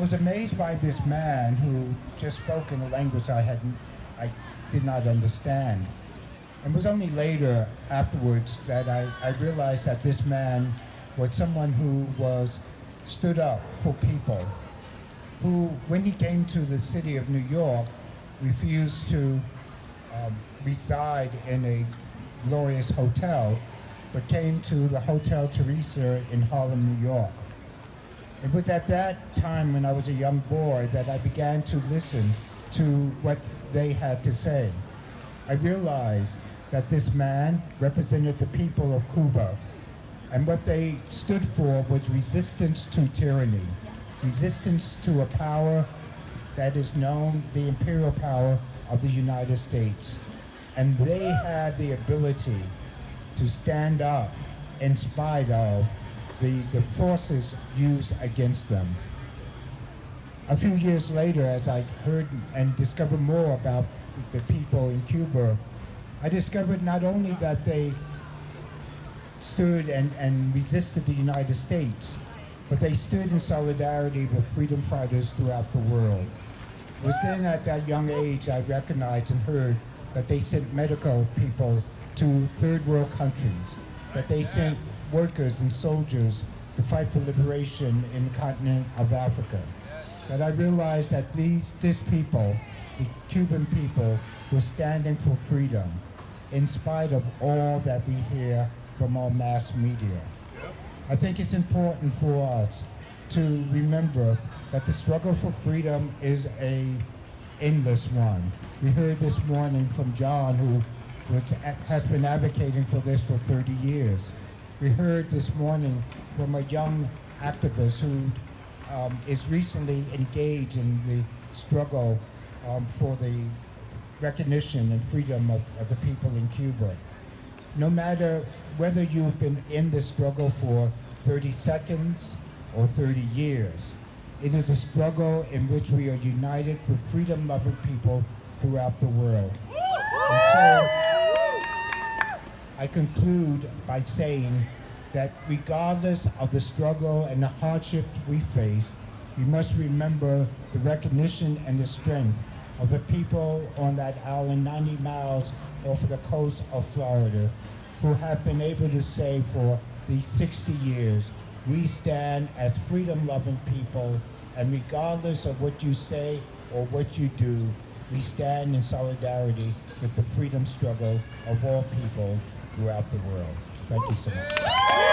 was amazed by this man who just spoke in a language I did not understand. And it was only later, afterwards, that I realized that this man was someone who stood up for people, who, when he came to the city of New York, refused to reside in a glorious hotel, but came to the Hotel Teresa in Harlem, New York. It was at that time when I was a young boy that I began to listen to what they had to say. I realized that this man represented the people of Cuba, and what they stood for was resistance to tyranny, resistance to a power that is known, the imperial power of the United States. And they had the ability to stand up in spite of the forces used against them. A few years later, as I heard and discovered more about the people in Cuba, I discovered not only that they stood and resisted the United States, but they stood in solidarity with freedom fighters throughout the world. It was then at that young age I recognized and heard that they sent medical people to third world countries, that they sent workers and soldiers to fight for liberation in the continent of Africa. That I realized that this people, the Cuban people, were standing for freedom in spite of all that we hear from our mass media. I think it's important for us to remember that the struggle for freedom is an endless one. We heard this morning from John, who has been advocating for this for 30 years. We heard this morning from a young activist who is recently engaged in the struggle for the recognition and freedom of the people in Cuba. No matter whether you've been in this struggle for 30 seconds or 30 years, it is a struggle in which we are united with freedom-loving people throughout the world. And so I conclude by saying that regardless of the struggle and the hardships we face, we must remember the recognition and the strength of the people on that island 90 miles off of the coast of Florida, who have been able to say for these 60 years, we stand as freedom-loving people, and regardless of what you say or what you do, we stand in solidarity with the freedom struggle of all people throughout the world. Thank you so much.